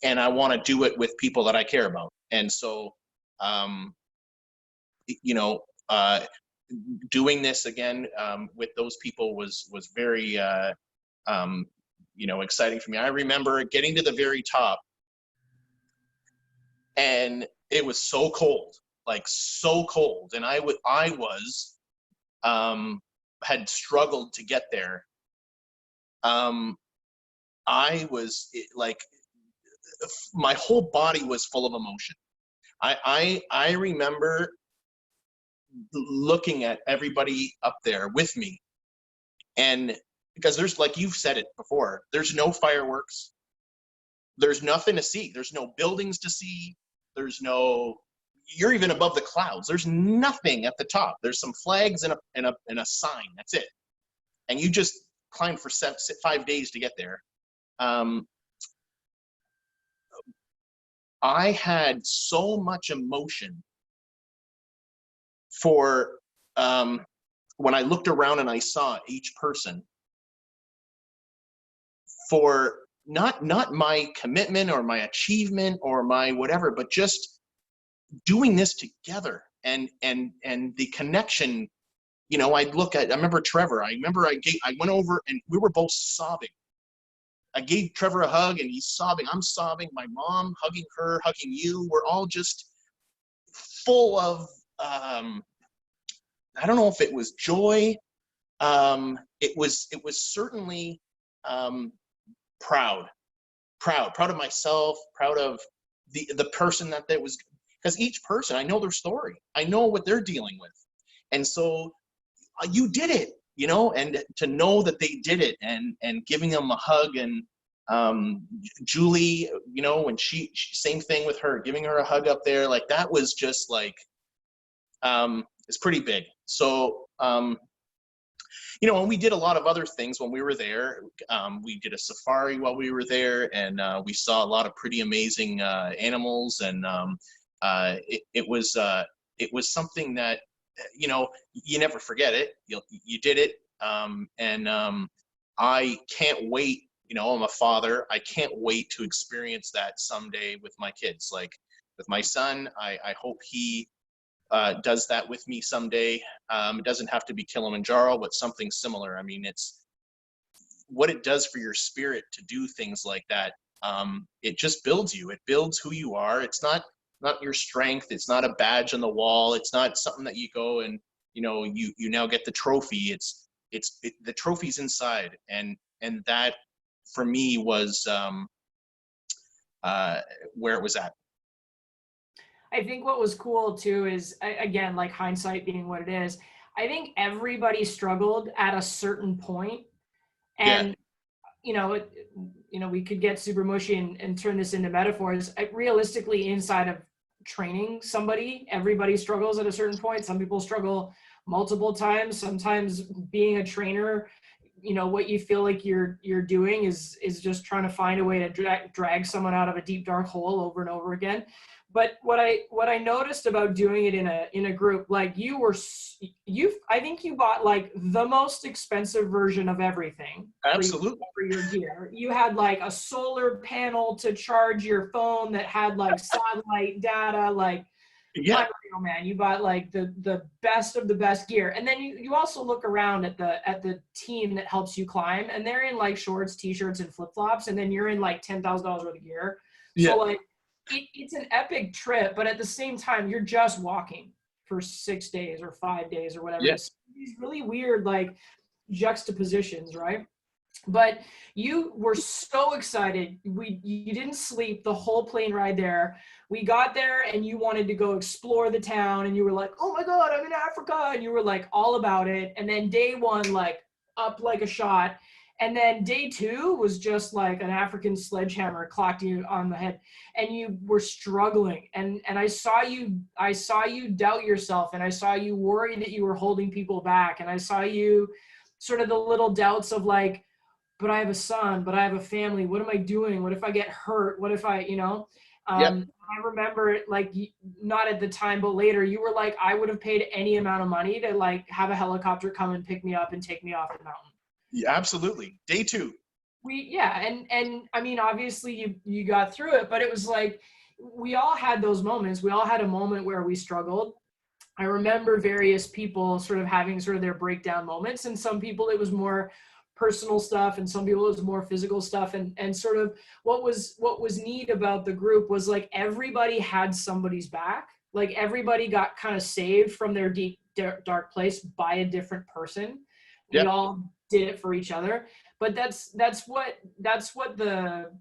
And I want to do it with people that I care about. And so, doing this again with those people was very exciting for me. I remember getting to the very top, and it was so cold, like so cold, and I was had struggled to get there. I was like, my whole body was full of emotion. I remember looking at everybody up there with me, and because there's, like you've said it before, there's no fireworks, there's nothing to see, there's no buildings to see, you're even above the clouds, there's nothing at the top, there's some flags and a sign, that's it, and you just climb for 5 days to get there. I had so much emotion for when I looked around and I saw each person, for not my commitment or my achievement or my whatever, but just doing this together, and the connection. I remember Trevor. I went over and we were both sobbing. I gave Trevor a hug and he's sobbing. I'm sobbing. My mom hugging her, hugging you. We're all just full of, I don't know if it was joy. It was certainly proud of myself, proud of the person that was, because each person, I know their story. I know what they're dealing with. And so you did it, and to know that they did it, and giving them a hug, and Julie, when she same thing with her, giving her a hug up there, like that was just like, it's pretty big. So, and we did a lot of other things when we were there. We did a safari while we were there, and we saw a lot of pretty amazing animals, and it was something that, you never forget it. You did it, and I can't wait. I'm a father. I can't wait to experience that someday with my kids. Like with my son, I hope he does that with me someday. It doesn't have to be Kilimanjaro, but something similar. I mean, it's what it does for your spirit to do things like that. It just builds you. It builds who you are. It's not your strength. It's not a badge on the wall. It's not something that you go and you now get the trophy. The trophy's inside, and that for me was where it was at. I think what was cool too is, again, like hindsight being what it is, I think everybody struggled at a certain point, and we could get super mushy and turn this into metaphors. Realistically, inside of training somebody, everybody struggles at a certain point. Some people struggle multiple times. Sometimes being a trainer, what you feel like you're doing is just trying to find a way to drag someone out of a deep dark hole over and over again. But what I noticed about doing it in a group, like I think you bought like the most expensive version of everything. Absolutely. For your gear. You had like a solar panel to charge your phone that had like satellite data, like yeah. Unreal, man. You bought like the best of the best gear. And then you also look around at the team that helps you climb, and they're in like shorts, t-shirts, and flip-flops, and then you're in like $10,000 worth of gear. So like it's an epic trip, but at the same time, you're just walking for 6 days or 5 days or whatever. It's these really weird like juxtapositions, right? But you were so excited. You didn't sleep the whole plane ride there. We got there and you wanted to go explore the town, and you were like, oh my God, I'm in Africa. And you were like all about it. And then day one, like up like a shot. And then day two was just like an African sledgehammer clocked you on the head, and you were struggling. And I saw you doubt yourself, and I saw you worry that you were holding people back. And I saw you sort of the little doubts of like, but I have a son, but I have a family. What am I doing? What if I get hurt? What if I, I remember it, like, not at the time, but later you were like, I would have paid any amount of money to like have a helicopter come and pick me up and take me off the mountain. Yeah, absolutely. Day two. And I mean, obviously you got through it, but it was like, we all had those moments. We all had a moment where we struggled. I remember various people sort of having sort of their breakdown moments, and some people it was more personal stuff, and some people it was more physical stuff. And sort of what was neat about the group was like everybody had somebody's back. Like everybody got kind of saved from their deep dark place by a different person. We Yep. all did it for each other. But that's what the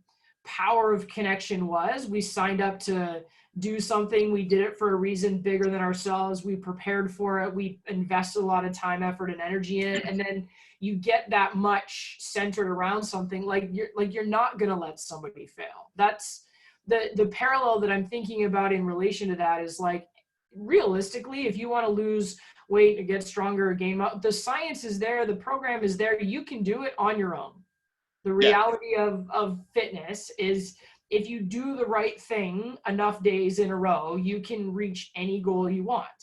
power of connection was. We signed up to do something. We did it for a reason bigger than ourselves. We prepared for it. We invested a lot of time, effort, and energy in it. And then you get that much centered around something, like you're not going to let somebody fail. That's the parallel that I'm thinking about in relation to that is like, realistically, if you want to lose weight or get stronger or gain, the science is there, the program is there. You can do it on your own. The Yeah. reality of fitness is if you do the right thing enough days in a row, you can reach any goal you want.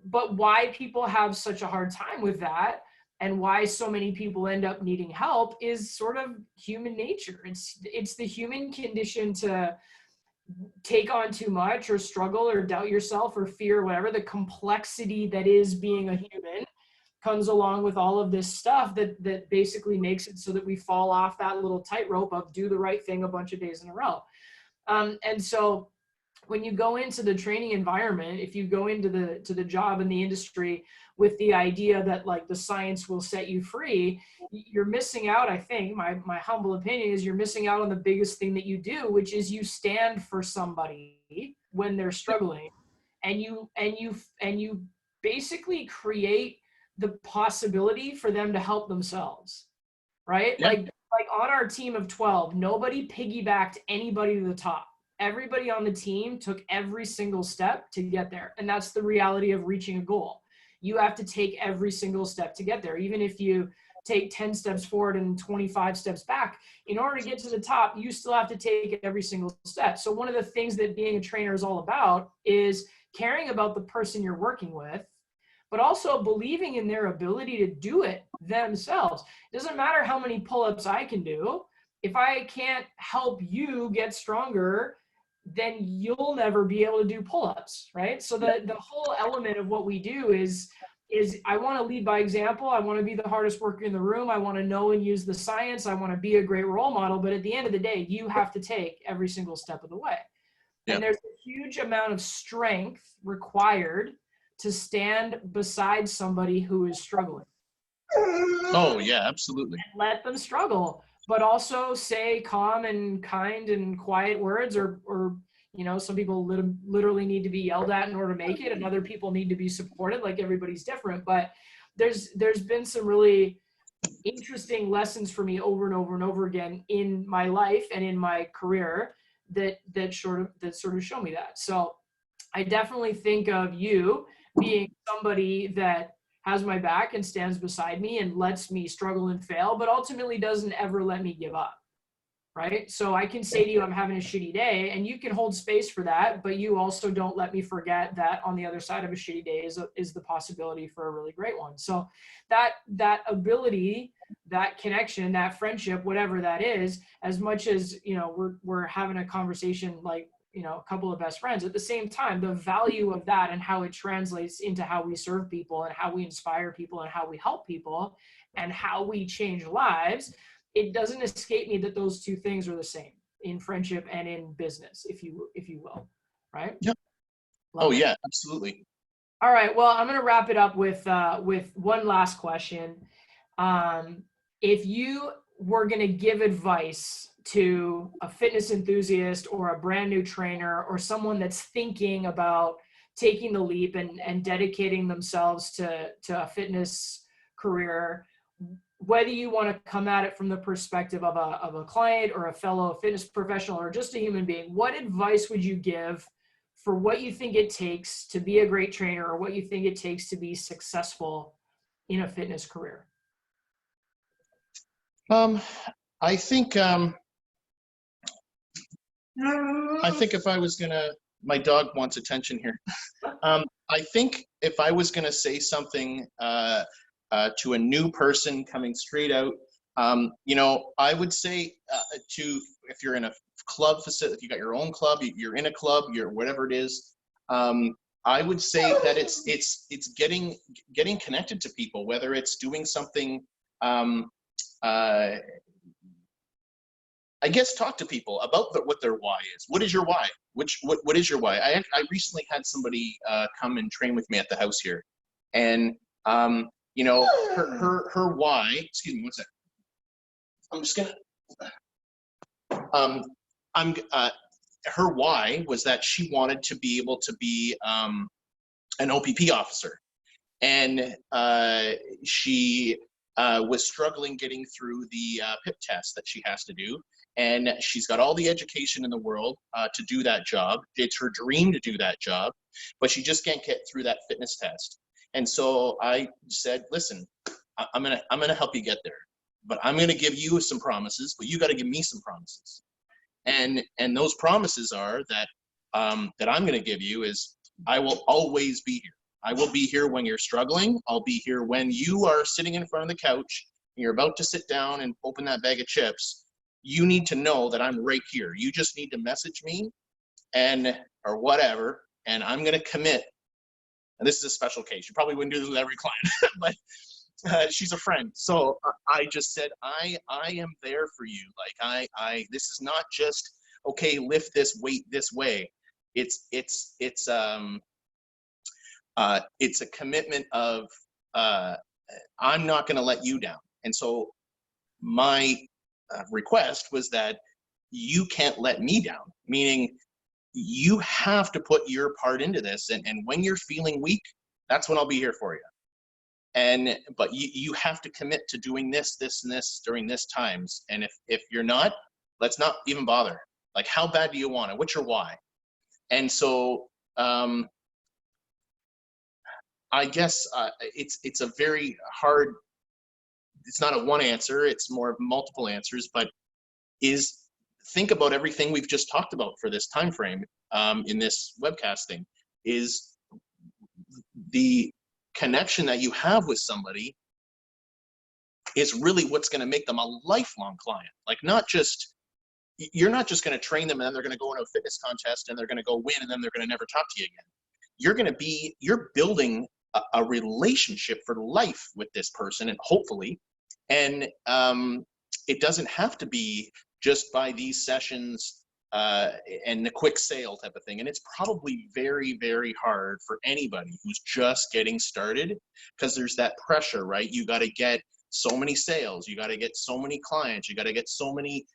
But why people have such a hard time with that and why so many people end up needing help is sort of human nature. It's the human condition to take on too much or struggle or doubt yourself or fear, whatever. The complexity that is being a human comes along with all of this stuff that basically makes it so that we fall off that little tightrope of do the right thing a bunch of days in a row. And so when you go into the training environment, if you go into the job in the industry with the idea that like the science will set you free, you're missing out. I think my humble opinion is you're missing out on the biggest thing that you do, which is you stand for somebody when they're struggling, and you basically create the possibility for them to help themselves, right? Yeah. Like on our team of 12, nobody piggybacked anybody to the top. Everybody on the team took every single step to get there. And that's the reality of reaching a goal. You have to take every single step to get there. Even if you take 10 steps forward and 25 steps back, in order to get to the top, you still have to take every single step. So one of the things that being a trainer is all about is caring about the person you're working with, but also believing in their ability to do it themselves. It doesn't matter how many pull-ups I can do. If I can't help you get stronger, then you'll never be able to do pull-ups, right? So the whole element of what we do is I want to lead by example. I want to be the hardest worker in the room. I want to know and use the science. I want to be a great role model. But at the end of the day, you have to take every single step of the way. Yeah. And there's a huge amount of strength required to stand beside somebody who is struggling. Oh yeah, absolutely. And let them struggle, but also say calm and kind and quiet words, or you know, some people literally need to be yelled at in order to make it, and other people need to be supported. Like everybody's different, but there's been some really interesting lessons for me over and over and over again in my life and in my career that sort of show me that. So I definitely think of you being somebody that has my back and stands beside me and lets me struggle and fail, but ultimately doesn't ever let me give up, right? So I can say to you, I'm having a shitty day, and you can hold space for that, but you also don't let me forget that on the other side of a shitty day is the possibility for a really great one. So that ability, that connection, that friendship, whatever that is, as much as, you know, we're having a conversation like, you know, a couple of best friends, at the same time, the value of that and how it translates into how we serve people and how we inspire people and how we help people and how we change lives, it doesn't escape me that those two things are the same in friendship and in business, if you will, right? Yep. Oh yeah, absolutely. All right, well, I'm going to wrap it up with one last question. If you were going to give advice to a fitness enthusiast or a brand new trainer or someone that's thinking about taking the leap and dedicating themselves to a fitness career, whether you want to come at it from the perspective of a client or a fellow fitness professional or just a human being, what advice would you give for what you think it takes to be a great trainer or what you think it takes to be successful in a fitness career? I think if I was gonna, my dog wants attention here. I think if I was gonna say something to a new person coming straight out, you know, I would say if you're in a club facility, if you got your own club, you're in a club, you're whatever it is, I would say that it's getting connected to people, whether it's doing something. I guess talk to people about what their why is. What is your why? What is your why? I recently had somebody come and train with me at the house here, and you know, her why. Excuse me, one sec. I'm just gonna. I'm her why was that she wanted to be able to be an OPP officer, and she was struggling getting through the PIP test that she has to do. And she's got all the education in the world to do that job. It's her dream to do that job, but she just can't get through that fitness test. And so I said, listen, I'm gonna help you get there, but I'm gonna give you some promises, but you got to give me some promises. And those promises are that that I'm gonna give you is I will always be here. I will be here when you're struggling. I'll be here when you are sitting in front of the couch and you're about to sit down and open that bag of chips. You need to know that I'm right here. You just need to message me and or whatever, and I'm going to commit. And this is a special case. You probably wouldn't do this with every client, but she's a friend. So I just said, I am there for you. Like this is not just, okay, lift this weight this way. It's a commitment of I'm not going to let you down. And so my request was that you can't let me down, meaning you have to put your part into this. And when you're feeling weak, that's when I'll be here for you. But you have to commit to doing this, this, and this during this times. And if you're not, let's not even bother. Like, how bad do you want it? What's your why? And so I guess it's a very hard, it's not a one answer, it's more of multiple answers, but think about everything we've just talked about for this time frame in this webcasting. Is the connection that you have with somebody is really what's going to make them a lifelong client. Like, you're not just going to train them and then they're going to go into a fitness contest and they're going to go win and then they're going to never talk to you again. You're building a relationship for life with this person, and hopefully, and it doesn't have to be just by these sessions and the quick sale type of thing. And it's probably very, very hard for anybody who's just getting started, because there's that pressure, right? You got to get so many sales, you got to get so many clients, you got to get so many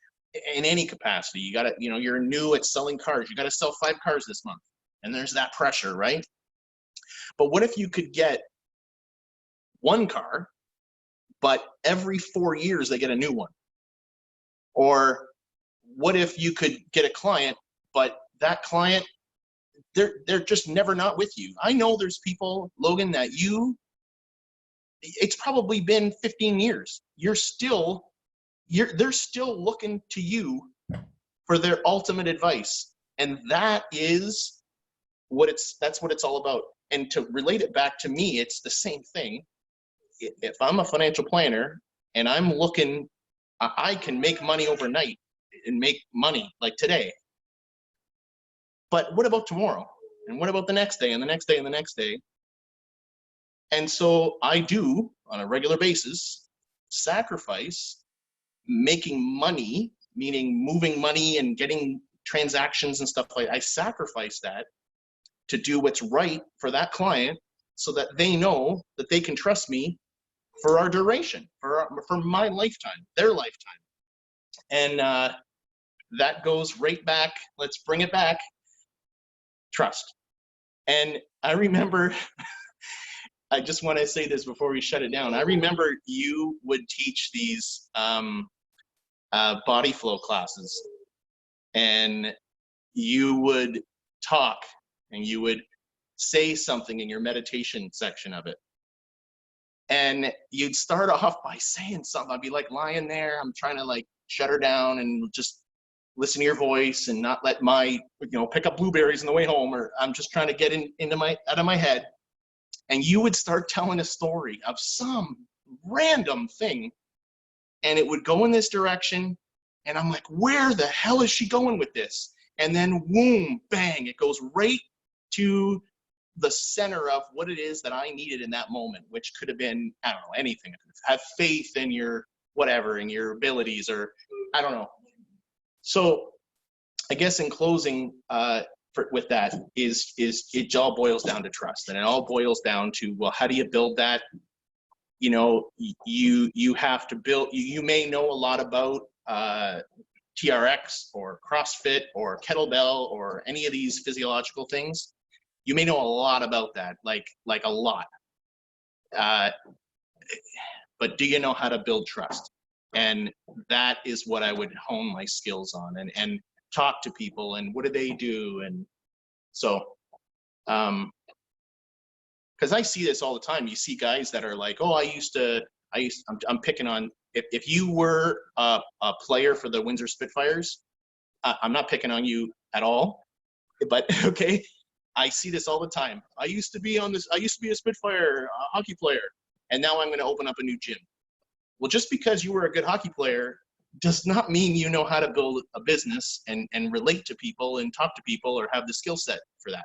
in any capacity. You got to, you're new at selling cars, you got to sell 5 cars this month, and there's that pressure, right? But what if you could get 1 car, but every 4 years they get a new one? Or what if you could get a client, but that client, they're just never not with you? I know there's people, Logan, that it's probably been 15 years. They're still looking to you for their ultimate advice. And that's what it's all about. And to relate it back to me, it's the same thing. If I'm a financial planner and I'm looking, I can make money overnight and make money like today. But what about tomorrow? And what about the next day and the next day and the next day? And so I do, on a regular basis, sacrifice making money, meaning moving money and getting transactions and stuff like that. I sacrifice that to do what's right for that client, so that they know that they can trust me for our duration, for my lifetime, their lifetime. And that goes right back, let's bring it back, trust. And I remember, I just want to say this before we shut it down. I remember you would teach these body flow classes, and you would talk and you would say something in your meditation section of it. And you'd start off by saying something. I'd be like lying there, I'm trying to like shut her down and just listen to your voice and not let my, pick up blueberries on the way home, or I'm just trying to get out of my head. And you would start telling a story of some random thing, and it would go in this direction. And I'm like, where the hell is she going with this? And then, boom, bang, it goes right to the center of what it is that I needed in that moment, which could have been, I don't know, anything. Have faith in your whatever, in your abilities, or I don't know. So I guess in closing, with that is it all boils down to trust, and it all boils down to, well, how do you build that? You know, you have to build. You may know a lot about TRX or CrossFit or kettlebell or any of these physiological things. You may know a lot about that, like a lot. But do you know how to build trust? And that is what I would hone my skills on, and talk to people, and what do they do? And so, because I see this all the time. You see guys that are like, oh, I'm picking on, if you were a player for the Windsor Spitfires, I'm not picking on you at all, but okay, I see this all the time. I used to be a Spitfire hockey player, and now I'm going to open up a new gym. Well, just because you were a good hockey player does not mean you know how to build a business and relate to people and talk to people or have the skill set for that.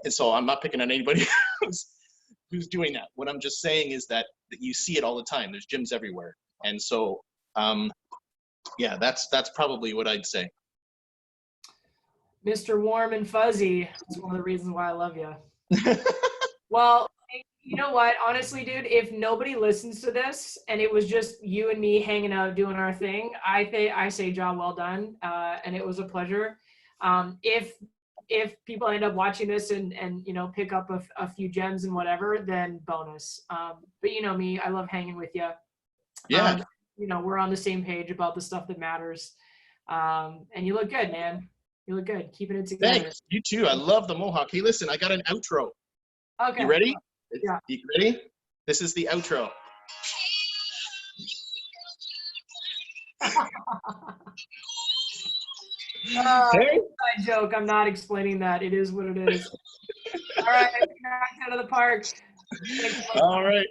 And so I'm not picking on anybody who's doing that. What I'm just saying is that you see it all the time. There's gyms everywhere. And so, yeah, that's probably what I'd say. Mr. Warm and Fuzzy. That's one of the reasons why I love you. Well, you know what? Honestly, dude, if nobody listens to this and it was just you and me hanging out doing our thing, I say job well done, and it was a pleasure. If people end up watching this and you know, pick up a few gems and whatever, then bonus. But you know me, I love hanging with you. Yeah. You know, we're on the same page about the stuff that matters. And you look good, man. You look good. Keeping it together. Thanks. You too. I love the mohawk. Hey, listen, I got an outro. Okay. You ready? Yeah. You ready? This is the outro. Hey? Inside joke. I'm not explaining that. It is what it is. All right. Back out of the park. All right.